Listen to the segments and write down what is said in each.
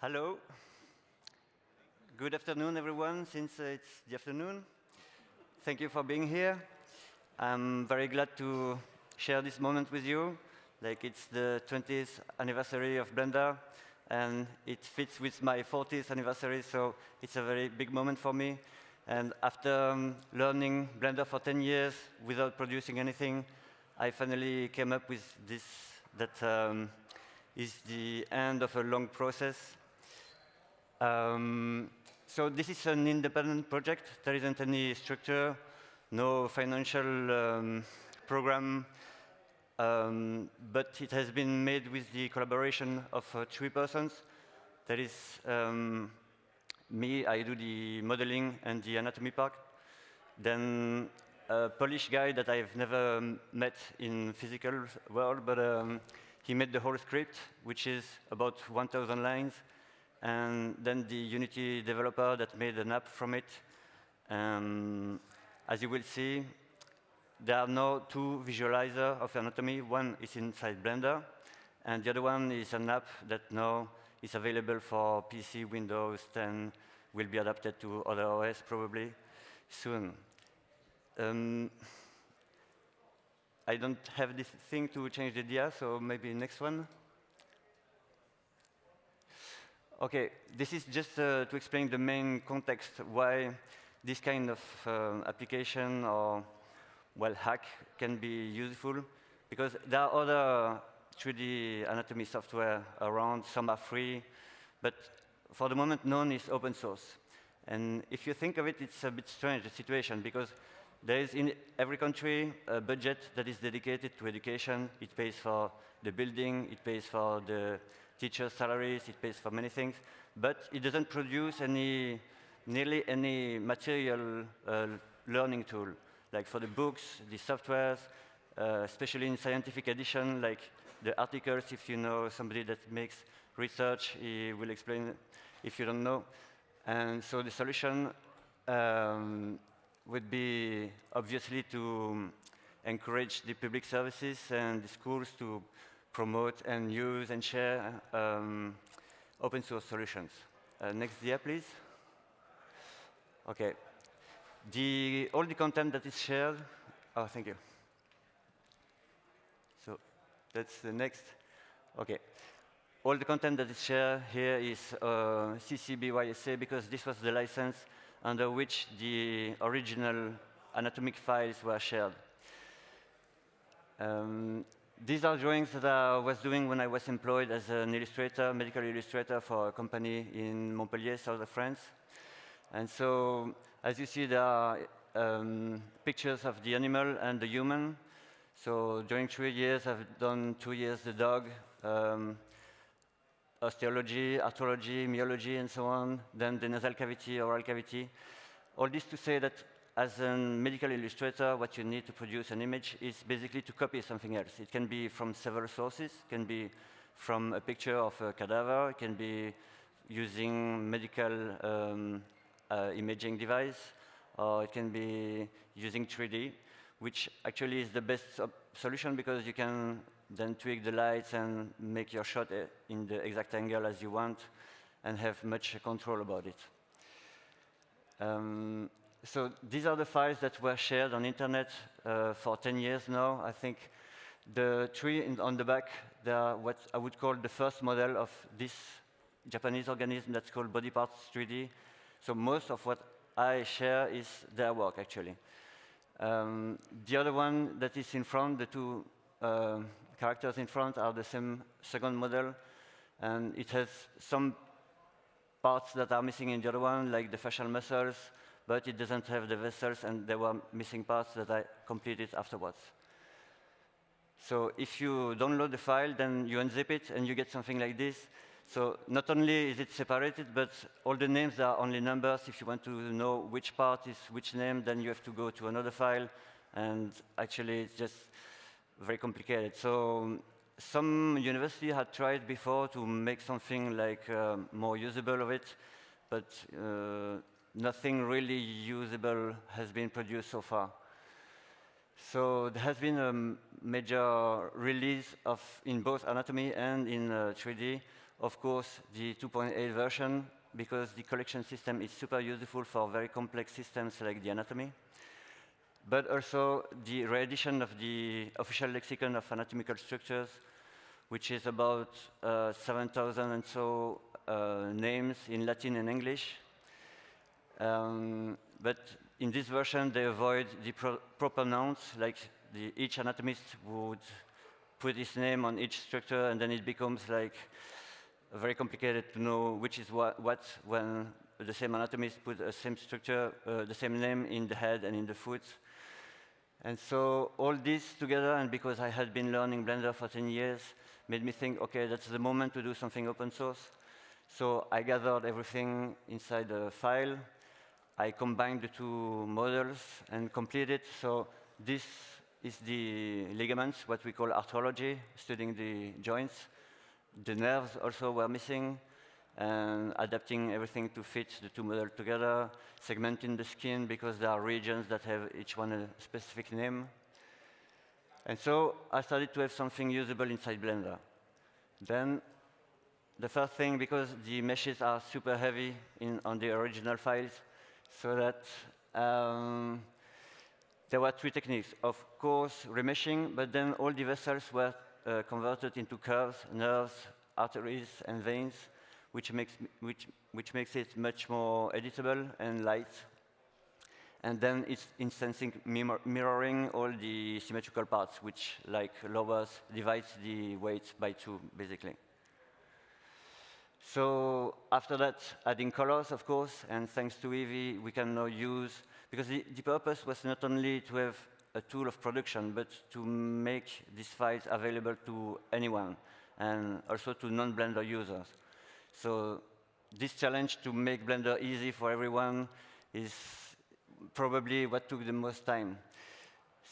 Hello. Good afternoon, everyone, since it's the afternoon. Thank you for being here. I'm very glad to share this moment with you. Like, it's the 20th anniversary of Blender, and it fits with my 40th anniversary, so it's a very big moment for me. And after learning Blender for 10 years without producing anything, I finally came up with this that is the end of a long process. So this is an independent project. There isn't any structure, no financial program, but it has been made with the collaboration of 3 persons. That is me, I do the modeling and the anatomy part. Then a Polish guy that I've never met in physical world, but he made the whole script, which is about 1,000 lines. And then the Unity developer that made an app from it. As you will see, there are now two visualizers of anatomy. One is inside Blender, and the other one is an app that now is available for PC, Windows 10, will be adapted to other OS probably soon. I don't have this thing to change the dia, so maybe next one. OK, this is just to explain the main context why this kind of application or, well, hack can be useful. Because there are other 3D anatomy software around. Some are free. But for the moment, none is open source. And if you think of it, it's a bit strange, the situation, because there is in every country a budget that is dedicated to education. It pays for the building. It pays for the teachers' salaries, it pays for many things, but it doesn't produce nearly any material learning tool, like for the books, the softwares, especially in scientific edition, like the articles. If you know somebody that makes research, he will explain if you don't know. And so the solution would be obviously to encourage the public services and the schools to promote and use and share open source solutions. Next dia, please. OK. All the content that is shared. Oh, thank you. So that's the next. OK. All the content that is shared here is CC BY SA, because this was the license under which the original anatomic files were shared. These are drawings that I was doing when I was employed as an illustrator, medical illustrator for a company in Montpellier, south of France. And so, as you see, there are pictures of the animal and the human. So during 3 years, I've done 2 years the dog, osteology, arthrology, myology, and so on, then the nasal cavity, oral cavity. All this to say that as a medical illustrator, what you need to produce an image is basically to copy something else. It can be from several sources. It can be from a picture of a cadaver. It can be using medical imaging device. Or it can be using 3D, which actually is the best solution, because you can then tweak the lights and make your shot in the exact angle as you want and have much control about it. So these are the files that were shared on internet for 10 years now. I think the three on the back, they are what I would call the first model of this Japanese organism that's called Body Parts 3D. So most of what I share is their work, actually. The other one that is in front, the two characters in front, are the same second model. And it has some parts that are missing in the other one, like the facial muscles, but it doesn't have the vessels, and there were missing parts that I completed afterwards. So if you download the file, then you unzip it, and you get something like this. So not only is it separated, but all the names are only numbers. If you want to know which part is which name, then you have to go to another file. And actually, it's just very complicated. So some university had tried before to make something like more usable of it, but nothing really usable has been produced so far. So there has been a major release in both anatomy and in 3D Of course, the 2.8 version, because the collection system is super useful for very complex systems like the anatomy. But also the re-edition of the official lexicon of anatomical structures, which is about 7,000 and so names in Latin and English. But in this version, they avoid the proper nouns, like each anatomist would put his name on each structure, and then it becomes like very complicated to know which is what when the same anatomist put the same structure, the same name in the head and in the foot. And so all this together, and because I had been learning Blender for 10 years, made me think, okay, that's the moment to do something open source. So I gathered everything inside a file. I combined the two models and completed. So this is the ligaments, what we call arthrology, studying the joints. The nerves also were missing, and adapting everything to fit the two models together, segmenting the skin because there are regions that have each one a specific name. And so I started to have something usable inside Blender. Then the first thing, because the meshes are super heavy on the original files, so that there were three techniques. Of course, remeshing, but then all the vessels were converted into curves, nerves, arteries, and veins, which makes it much more editable and light. And then it's instancing mirroring all the symmetrical parts, which like divides the weight by 2, basically. So after that, adding colors, of course, and thanks to Eevee, we can now use, because the purpose was not only to have a tool of production, but to make these files available to anyone, and also to non-Blender users. So this challenge to make Blender easy for everyone is probably what took the most time.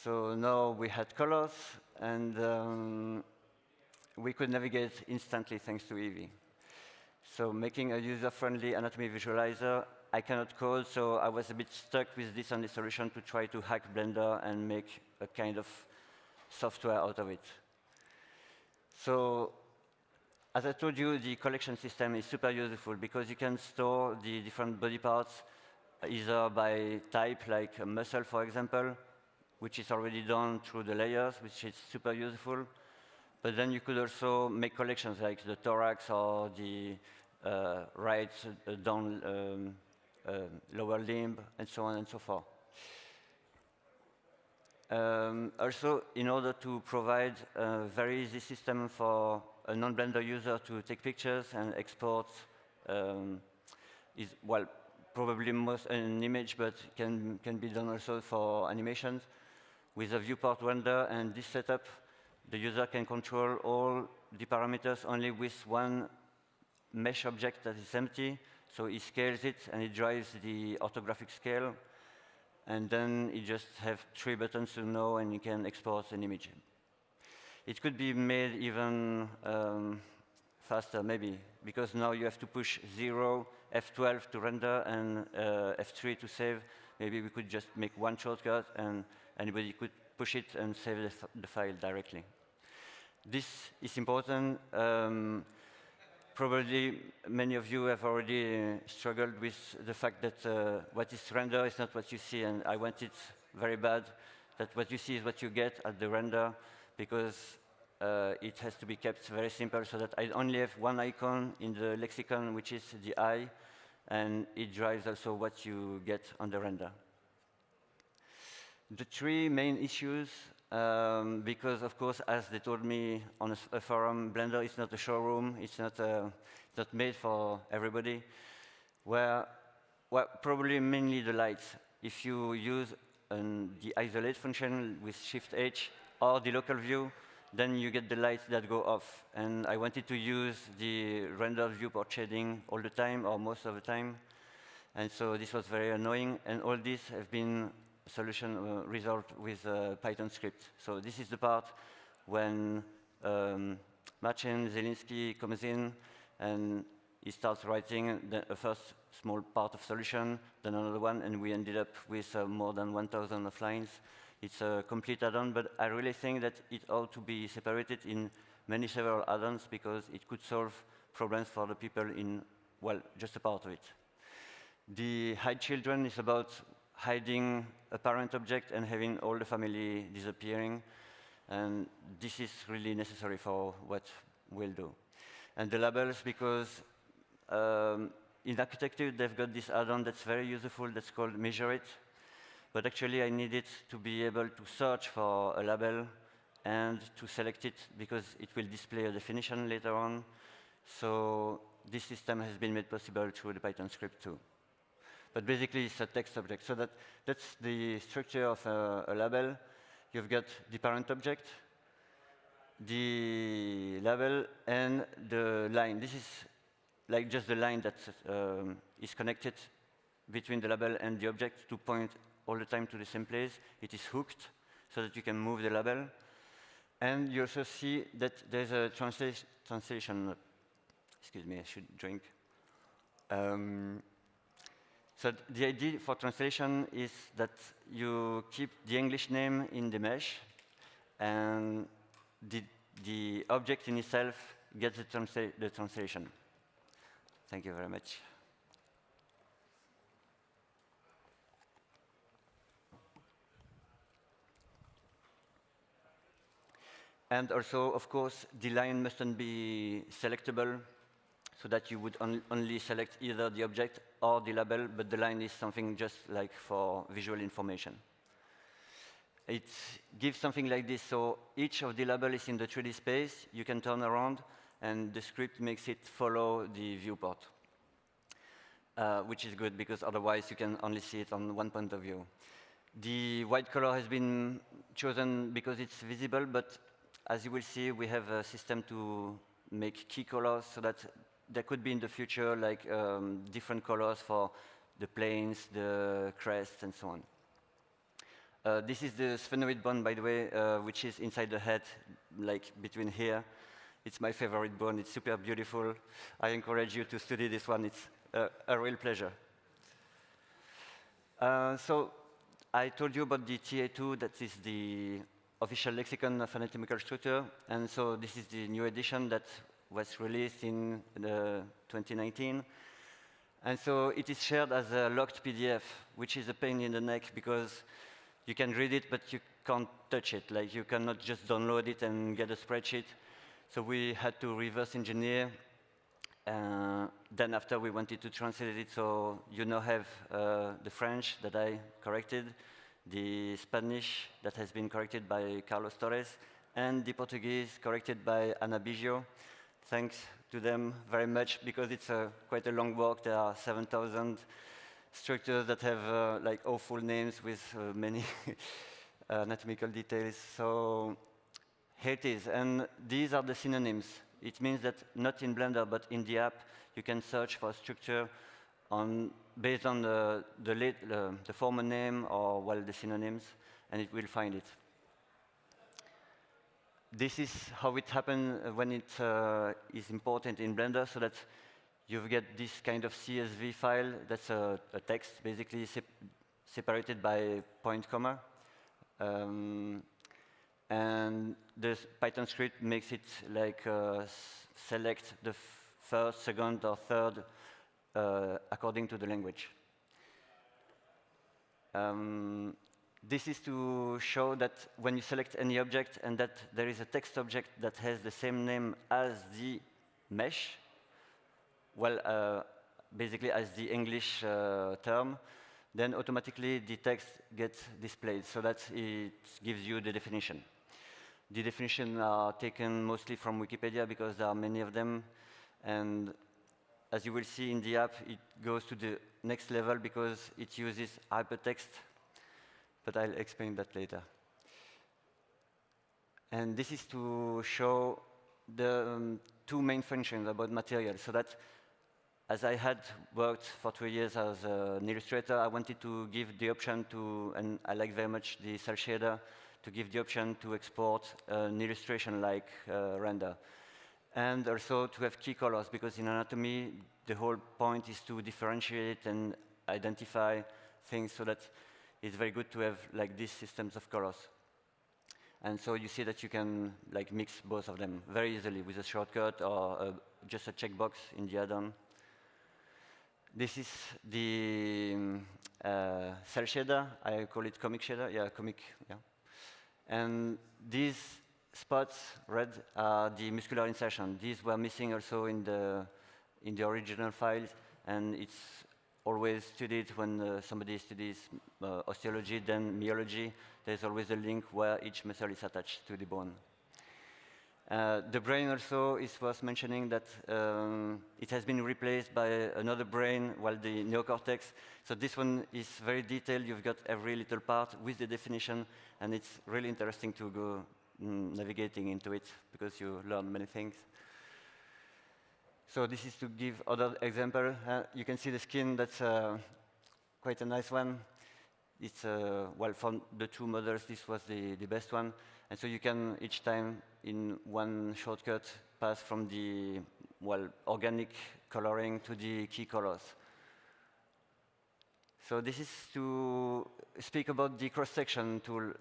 So now we had colors, and we could navigate instantly thanks to Eevee. So making a user-friendly anatomy visualizer, I cannot code, so I was a bit stuck with this only solution to try to hack Blender and make a kind of software out of it. So as I told you, the collection system is super useful because you can store the different body parts either by type, like a muscle, for example, which is already done through the layers, which is super useful. But then you could also make collections like the thorax or the right down lower limb, and so on and so forth. Also, in order to provide a very easy system for a non-Blender user to take pictures and export, is, well, probably most an image, but can be done also for animations. With a viewport render and this setup, the user can control all the parameters only with one mesh object that is empty. So he scales it, and it drives the orthographic scale. And then you just have 3 buttons to know, and you can export an image. It could be made even faster, maybe, because now you have to push 0, F12 to render, and F3 to save. Maybe we could just make one shortcut, and anybody could push it and save the file directly. This is important. Probably many of you have already struggled with the fact that what is render is not what you see, and I want it very bad, that what you see is what you get at the render, because it has to be kept very simple so that I only have one icon in the lexicon, which is the eye, and it drives also what you get on the render. The 3 main issues, because of course, as they told me on a forum, Blender is not a showroom, it's not made for everybody, well, probably mainly the lights. If you use the isolate function with Shift-H or the local view, then you get the lights that go off. And I wanted to use the render viewport shading all the time, or most of the time. And so this was very annoying. And all this have been solution resolved with a Python script. So this is the part when Marcin Zielinski comes in, and he starts writing the first small part of solution, then another one, and we ended up with more than 1,000 of lines. It's a complete add-on, but I really think that it ought to be separated in several add-ons, because it could solve problems for the people in, well, just a part of it. The hide children is about hiding a parent object and having all the family disappearing. And this is really necessary for what we'll do. And the labels, because in architecture, they've got this add-on that's very useful that's called Measure It. But actually, I needed to be able to search for a label and to select it because it will display a definition later on. So this system has been made possible through the Python script too. But basically, it's a text object. So that's the structure of a label. You've got the parent object, the label, and the line. This is like just the line that is connected between the label and the object to point all the time to the same place. It is hooked so that you can move the label. And you also see that there's a translation. Excuse me, I should drink. So the idea for translation is that you keep the English name in the mesh, and the object in itself gets the translation. Thank you very much. And also, of course, the line mustn't be selectable, so that you would only select either the object or the label, but the line is something just like for visual information. It gives something like this. So each of the label is in the 3D space. You can turn around, and the script makes it follow the viewport, which is good, because otherwise you can only see it on one point of view. The white color has been chosen because it's visible, but as you will see, we have a system to make key colors so that there could be in the future like different colors for the planes, the crests, and so on. This is the sphenoid bone, by the way, which is inside the head, like between here. It's my favorite bone. It's super beautiful. I encourage you to study this one. It's a real pleasure. So I told you about the TA2. That is the official lexicon of anatomical structure. And so this is the new edition that was released in 2019. And so it is shared as a locked PDF, which is a pain in the neck because you can read it, but you can't touch it. Like, you cannot just download it and get a spreadsheet. So we had to reverse engineer. Then after, we wanted to translate it, so you now have the French that I corrected, the Spanish that has been corrected by Carlos Torres, and the Portuguese corrected by Ana Biggio. Thanks to them very much, because it's quite a long work. There are 7,000 structures that have like awful names with many anatomical details. So here it is. And these are the synonyms. It means that not in Blender, but in the app, you can search for a structure based on the former name or, well, the synonyms, and it will find it. This is how it happens when it is important in Blender, so that you get this kind of CSV file that's a text, basically separated by point comma. And the Python script makes it like select the first, second, or third according to the language. This is to show that when you select any object and that there is a text object that has the same name as the mesh, well, basically as the English term, then automatically the text gets displayed so that it gives you the definition. The definitions are taken mostly from Wikipedia because there are many of them. And as you will see in the app, it goes to the next level because it uses hypertext. But I'll explain that later. And this is to show the two main functions about material. So that, as I had worked for 2 years as an illustrator, I wanted to give the option to, and I like very much the cell shader, to give the option to export an illustration like render. And also to have key colors, because in anatomy, the whole point is to differentiate and identify things, so that it's very good to have like these systems of colors. And so you see that you can like mix both of them very easily with a shortcut or just a checkbox in the add-on. This is the cell shader. I call it comic shader. Yeah, comic. Yeah. And these spots, red, are the muscular insertion. These were missing also in the original files, and it's always studied when somebody studies osteology, then myology. There's always a link where each muscle is attached to the bone. The brain also is worth mentioning that it has been replaced by another brain, while the neocortex. So this one is very detailed. You've got every little part with the definition, and it's really interesting to go navigating into it because you learn many things. So this is to give other example. You can see the skin. That's quite a nice one. It's well, from the two models, this was the best one. And so you can each time in one shortcut pass from the organic coloring to the key colors. So this is to speak about the cross-section tool.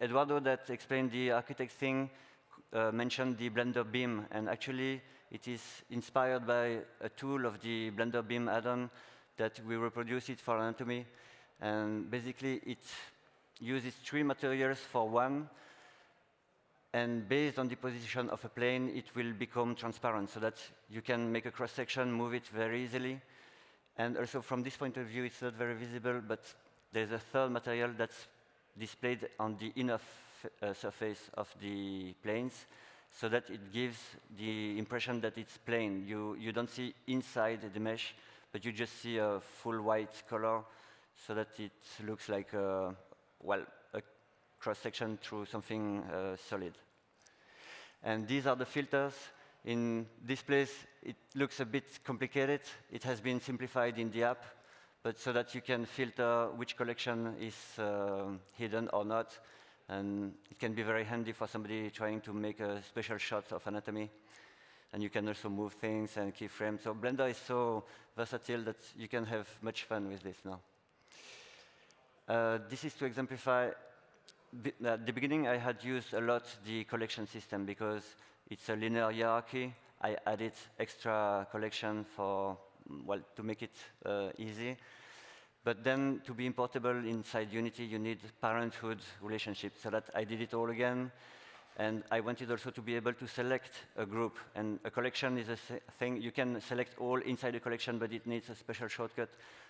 Eduardo, that explained the architect thing, mentioned the Blender Beam, and actually it is inspired by a tool of the Blender Beam add-on that we reproduce it for anatomy. And basically, it uses 3 materials for one, and based on the position of a plane, it will become transparent so that you can make a cross-section, move it very easily. And also from this point of view, it's not very visible, but there's a third material that's displayed on the inner surface of the planes, so that it gives the impression that it's plane. You don't see inside the mesh, but you just see a full white color, so that it looks like a cross-section through something solid. And these are the filters. In this place, it looks a bit complicated. It has been simplified in the app, but so that you can filter which collection is hidden or not. And it can be very handy for somebody trying to make a special shot of anatomy. And you can also move things and keyframes. So Blender is so versatile that you can have much fun with this now. This is to exemplify. At the beginning, I had used a lot the collection system because it's a linear hierarchy. I added extra collection for, to make it easy. But then to be importable inside Unity, you need parenthood relationship. So that I did it all again. And I wanted also to be able to select a group. And a collection is a thing. You can select all inside a collection, but it needs a special shortcut.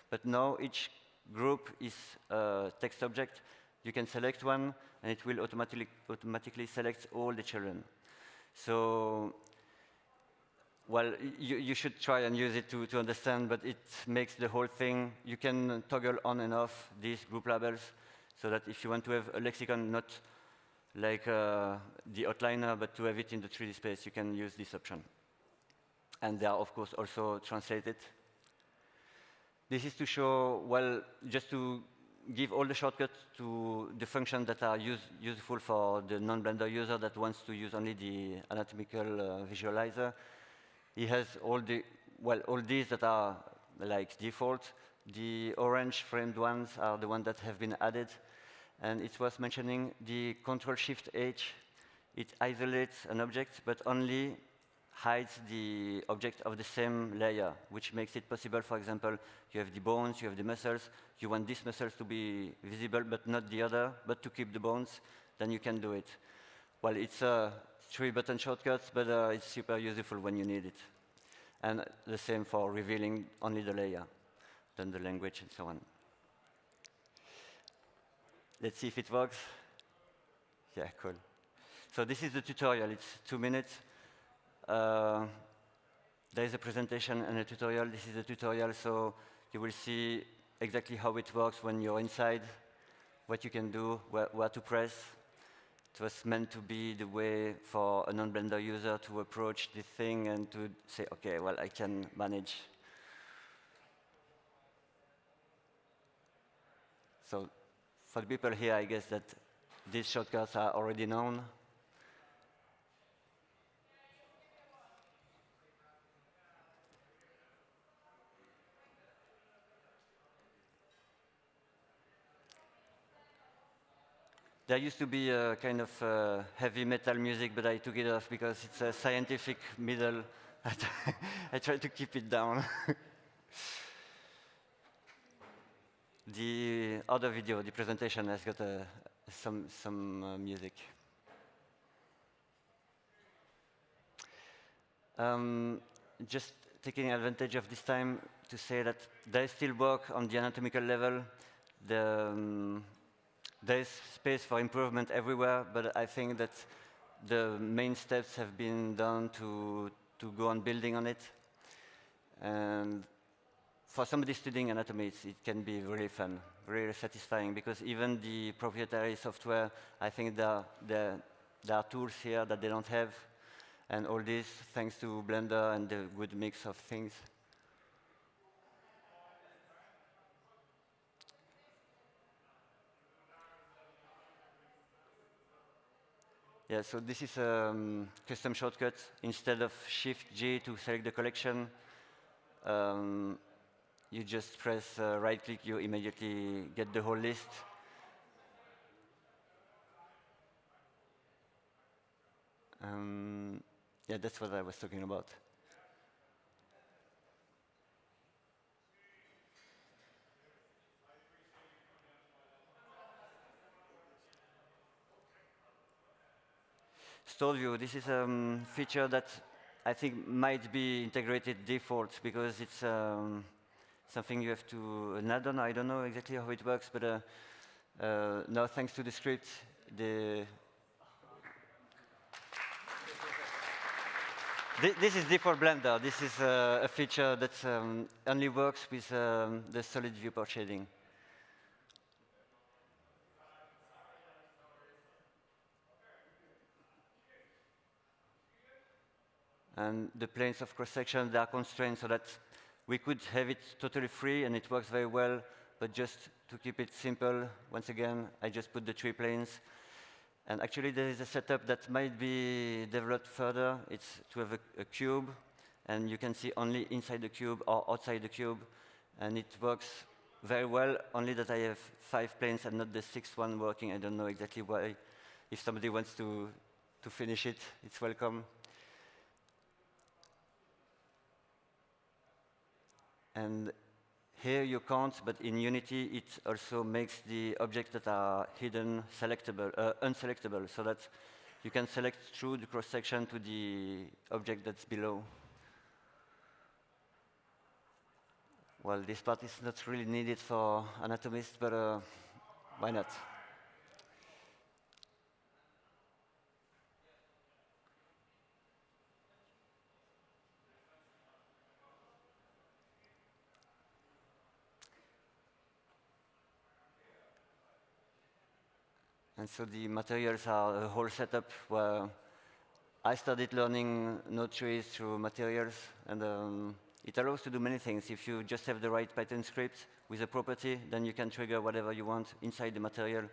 But now each group is a text object. You can select one, and it will automatically select all the children. So, you should try and use it to understand, but it makes the whole thing. You can toggle on and off these group labels, so that if you want to have a lexicon, not like the outliner, but to have it in the 3D space, you can use this option. And they are, of course, also translated. This is to show, just to give all the shortcuts to the functions that are useful for the non-Blender user that wants to use only the anatomical visualizer. He has all these that are like default. The orange framed ones are the ones that have been added. And it's worth mentioning the Control-Shift-H. It isolates an object, but only hides the object of the same layer, which makes it possible. For example, you have the bones, you have the muscles. You want these muscles to be visible, but not the other, but to keep the bones, then you can do it. Well, it's a 3-button shortcut, but it's super useful when you need it. And the same for revealing only the layer, then the language and so on. Let's see if it works. Yeah, cool. So this is the tutorial. It's 2 minutes. There is a presentation and a tutorial. This is a tutorial, so you will see exactly how it works when you're inside, what you can do, where to press. It was meant to be the way for a non-Blender user to approach this thing and to say, OK, well, I can manage. So for the people here, I guess that these shortcuts are already known. There used to be a kind of heavy metal music, but I took it off because it's a scientific middle. I try to keep it down. The other video, the presentation, has got some music. Just taking advantage of this time to say that there is still work on the anatomical level. There is space for improvement everywhere, but I think that the main steps have been done to go on building on it. And for somebody studying anatomy, it can be really fun, really satisfying, because even the proprietary software, I think there are tools here that they don't have, and all this thanks to Blender and the good mix of things. Yeah, so this is a custom shortcut. Instead of Shift-G to select the collection, you just press right-click, you immediately get the whole list. Yeah, that's what I was talking about. Stored view, this is a feature that I think might be integrated default because it's something you have to an add-on. I don't know exactly how it works, but now thanks to the script, this is default Blender. This is a feature that only works with the solid viewport shading. And the planes of cross-section, they are constrained so that we could have it totally free and it works very well, but just to keep it simple, once again, I just put the 3 planes. And actually, there is a setup that might be developed further. It's to have a cube, and you can see only inside the cube or outside the cube. And it works very well, only that I have 5 planes and not the 6th one working. I don't know exactly why. If somebody wants to finish it, it's welcome. And here you can't, but in Unity, it also makes the objects that are hidden selectable, unselectable, so that you can select through the cross-section to the object that's below. Well, this part is not really needed for anatomists, but why not? And so the materials are a whole setup where I started learning node trees through materials, and it allows to do many things. If you just have the right Python script with a property, then you can trigger whatever you want inside the material.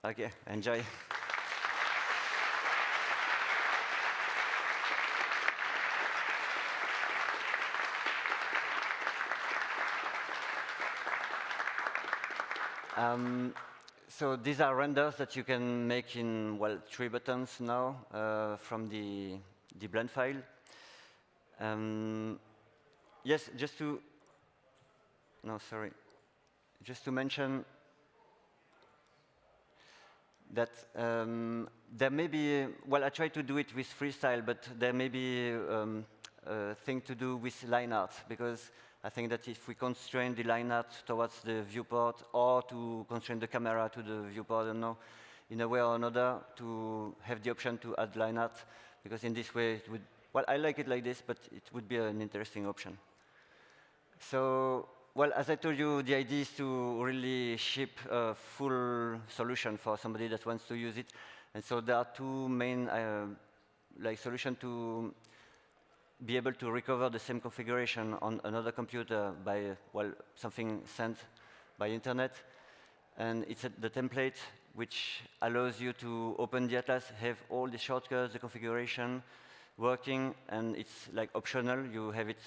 OK, enjoy. So these are renders that you can make in, well, 3 buttons now from the blend file. Yes, just to mention that there may be, well, I try to do it with freestyle, but there may be a thing to do with line art, because I think that if we constrain the line art towards the viewport or to constrain the camera to the viewport, I don't know, in a way or another, to have the option to add line art, because in this way it would, well, I like it like this, but it would be an interesting option. So, well, as I told you, the idea is to really ship a full solution for somebody that wants to use it. And so there are 2 main solutions to be able to recover the same configuration on another computer by, well, something sent by internet. And it's the template, which allows you to open the atlas, have all the shortcuts, the configuration working, and it's like optional. You have it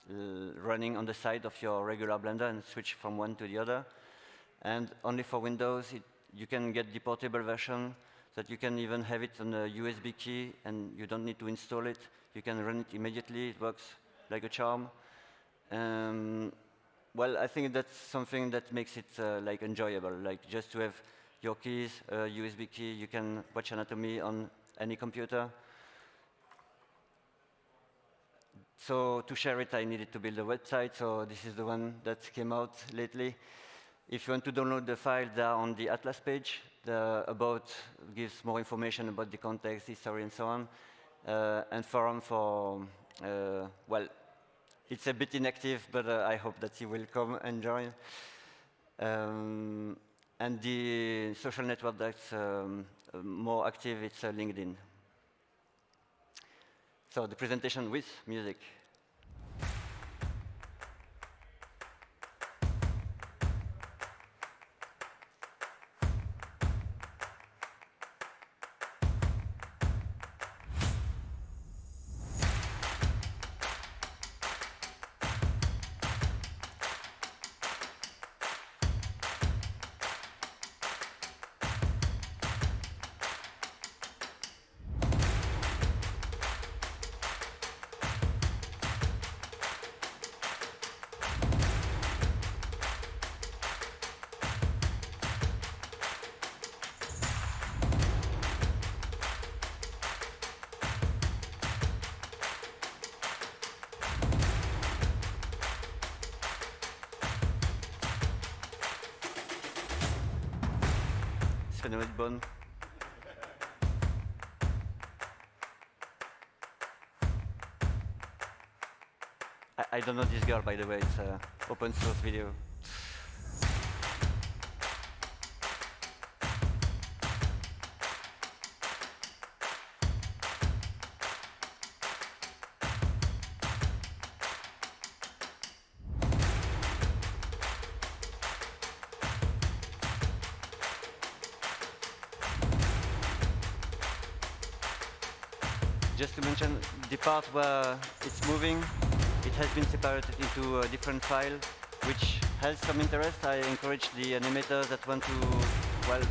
running on the side of your regular Blender and switch from one to the other. And only for Windows, you can get the portable version, that you can even have it on a USB key, and you don't need to install it. You can run it immediately. It works like a charm. Well, I think that's something that makes it like enjoyable, like just to have your keys, a USB key. You can watch Anatomy on any computer. So to share it, I needed to build a website. So this is the one that came out lately. If you want to download the file, they are on the Atlas page. The About gives more information about the context, history, and so on. And forum for, well, it's a bit inactive, but I hope that you will come and join. And the social network that's more active, it's LinkedIn. So the presentation with music. Bon. I don't know this girl, by the way. It's an open source video. Just to mention, the part where it's moving, it has been separated into a different file, which has some interest. I encourage the animators that want to, well,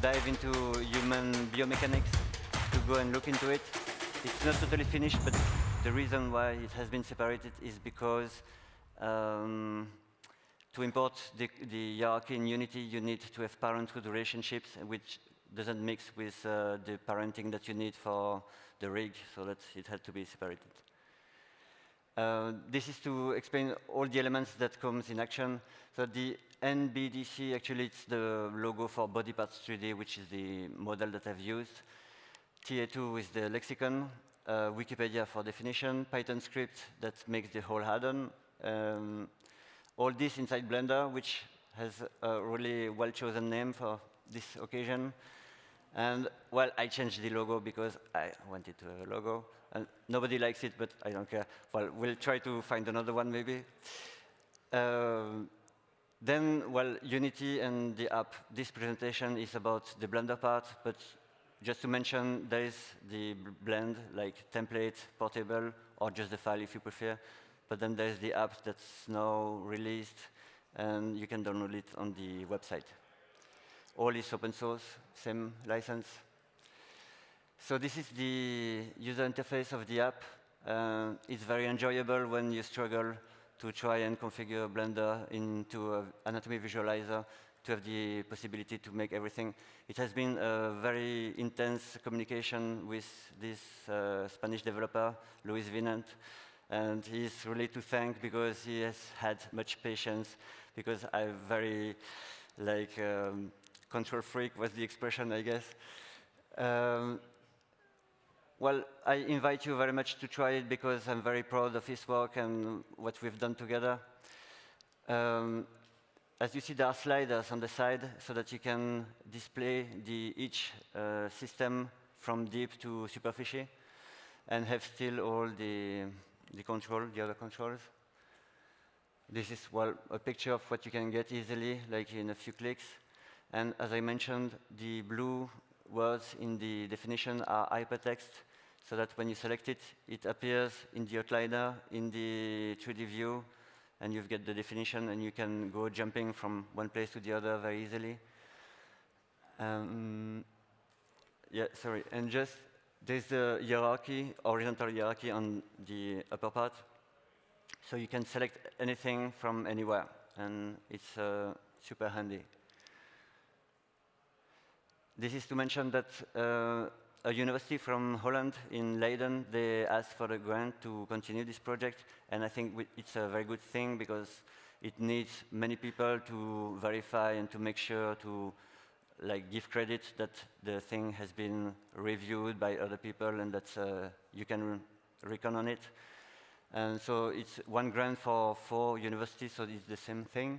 dive into human biomechanics to go and look into it. It's not totally finished, but the reason why it has been separated is because to import the hierarchy in Unity, you need to have parenthood relationships, which doesn't mix with the parenting that you need for the rig, so that it had to be separated. This is to explain all the elements that comes in action. So the NBDC, actually, it's the logo for Body Parts 3D, which is the model that I've used. TA2 is the lexicon, Wikipedia for definition, Python script that makes the whole add-on. All this inside Blender, which has a really well-chosen name for this occasion. And, well, I changed the logo because I wanted to have a logo. And nobody likes it, but I don't care. Well, we'll try to find another one, maybe. Then, well, Unity and the app. This presentation is about the Blender part, but just to mention, there is the blend, like template, portable, or just the file if you prefer. But then there's the app that's now released, and you can download it on the website. All is open source, same license. So this is the user interface of the app. It's very enjoyable when you struggle to try and configure Blender into an anatomy visualizer to have the possibility to make everything. It has been a very intense communication with this Spanish developer, Luis Vinant, and he's really to thank because he has had much patience, because I'm very, like, control freak was the expression, I guess. Well, I invite you very much to try it because I'm very proud of his work and what we've done together. As you see, there are sliders on the side so that you can display each system from deep to superficie and have still all the other controls. This is, well, a picture of what you can get easily, like in a few clicks. And as I mentioned, the blue words in the definition are hypertext. so that when you select it, it appears in the outliner, in the 3D view, and you get the definition, and you can go jumping from one place to the other very easily. Yeah, sorry, and just there's the hierarchy, horizontal hierarchy on the upper part. So you can select anything from anywhere, and it's super handy. This is to mention that a university from Holland in Leiden, they asked for a grant to continue this project, and I think it's a very good thing because it needs many people to verify and to make sure to give credit that the thing has been reviewed by other people and that you can reckon on it. And so it's one grant for 4 universities, so it's the same thing.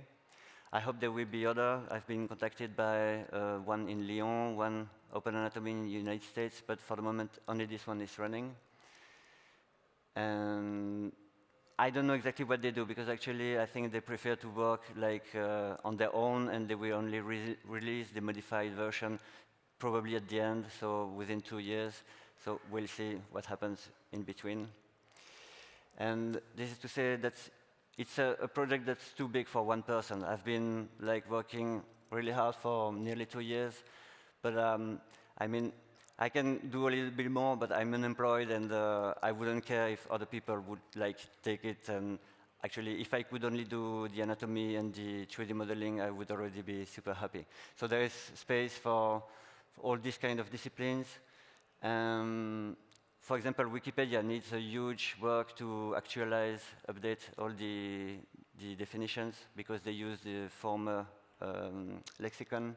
I hope there will be other. I've been contacted by one in Lyon, one Open Anatomy in the United States, but for the moment, only this one is running. And I don't know exactly what they do, because actually I think they prefer to work on their own, and they will only release the modified version probably at the end, so within 2 years. So we'll see what happens in between. And this is to say that it's a project that's too big for one person. I've been working really hard for nearly 2 years, but I mean, I can do a little bit more, but I'm unemployed, and I wouldn't care if other people would take it. And actually, if I could only do the anatomy and the 3D modeling, I would already be super happy. So there is space for all these kind of disciplines. For example, Wikipedia needs a huge work to actualize, update all the definitions, because they use the former lexicon.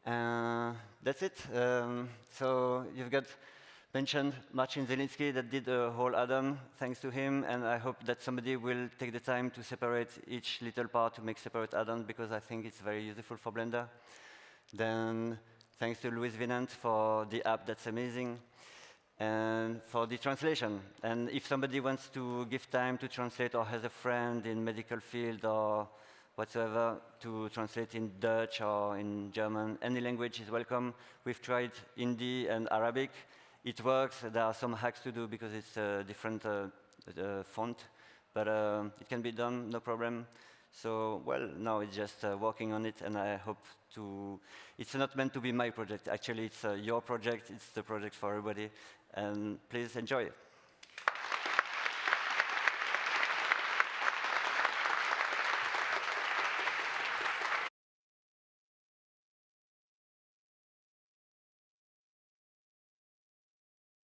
That's it. So you've got mentioned Marcin Zielinski that did a whole add-on, thanks to him, and I hope that somebody will take the time to separate each little part to make separate add-on, because I think it's very useful for Blender. Then thanks to Louis Vinant for the app that's amazing, and for the translation. And if somebody wants to give time to translate, or has a friend in medical field or whatsoever to translate in Dutch or in German, any language is welcome. We've tried Hindi and Arabic. It works. There are some hacks to do because it's a different font, but it can be done, no problem. So, well, now it's just working on it, and I hope to... It's not meant to be my project. Actually, it's your project. It's the project for everybody. And please enjoy it.